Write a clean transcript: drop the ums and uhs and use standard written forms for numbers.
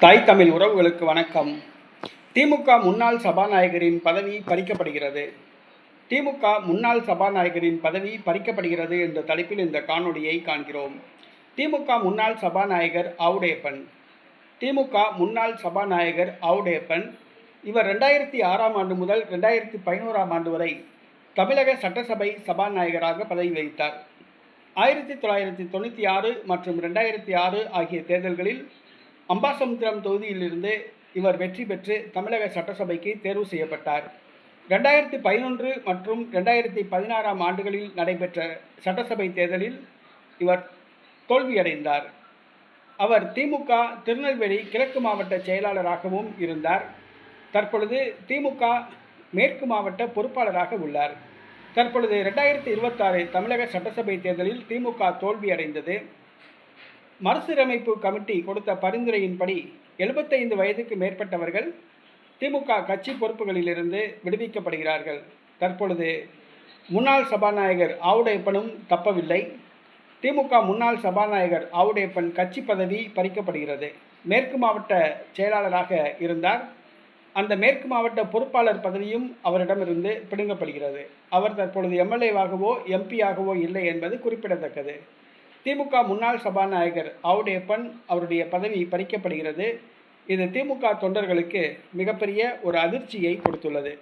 தாய் தமிழ் உறவுகளுக்கு வணக்கம். திமுக முன்னாள் சபாநாயகரின் பதவி பறிக்கப்படுகிறது. திமுக முன்னாள் சபாநாயகரின் பதவி பறிக்கப்படுகிறது என்ற தலைப்பில் இந்த காணொளியை காண்கிறோம். திமுக முன்னாள் சபாநாயகர் ஆவுடையப்பன். திமுக முன்னாள் சபாநாயகர் ஆவுடையப்பன் இவர் 2006ஆம் ஆண்டு முதல் 2011ஆம் ஆண்டு வரை தமிழக சட்டசபை சபாநாயகராக பதவி வகித்தார். 1996 மற்றும் 2006 ஆகிய தேர்தல்களில் அம்பாசமுத்திரம் தொகுதியிலிருந்து இவர் வெற்றி பெற்று தமிழக சட்டசபைக்கு தேர்வு செய்யப்பட்டார். 2011 மற்றும் 2016ஆம் ஆண்டுகளில் நடைபெற்ற சட்டசபை தேர்தலில் இவர் தோல்வியடைந்தார். அவர் திமுக திருநெல்வேலி கிழக்கு மாவட்ட செயலாளராகவும் இருந்தார். தற்பொழுது திமுக மேற்கு மாவட்ட பொறுப்பாளராக உள்ளார். தற்பொழுது 2026 தமிழக சட்டசபை தேர்தலில் திமுக தோல்வியடைந்தது. மறுசீரமைப்பு கமிட்டி கொடுத்த பரிந்துரையின்படி 75 வயதுக்கு மேற்பட்டவர்கள் திமுக கட்சி பொறுப்புகளிலிருந்து விடுவிக்கப்படுகிறார்கள். தற்பொழுது முன்னாள் சபாநாயகர் ஆவுடையப்பனும் தப்பவில்லை. திமுக முன்னாள் சபாநாயகர் ஆவுடையப்பன் கட்சி பதவி பறிக்கப்படுகிறது. மேற்கு மாவட்ட செயலாளராக இருந்தார். அந்த மேற்கு மாவட்ட பொறுப்பாளர் பதவியும் அவரிடமிருந்து பிடுங்கப்படுகிறது. அவர் தற்பொழுது எம்எல்ஏவாகவோ எம்பியாகவோ இல்லை என்பது குறிப்பிடத்தக்கது. திமுக முன்னாள் சபாநாயகர் ஆவுடையப்பன் அவருடைய பதவி பறிக்கப்படுகிறது. இது திமுக தொண்டர்களுக்கு மிகப்பெரிய ஒரு அதிர்ச்சியை கொடுத்துள்ளது.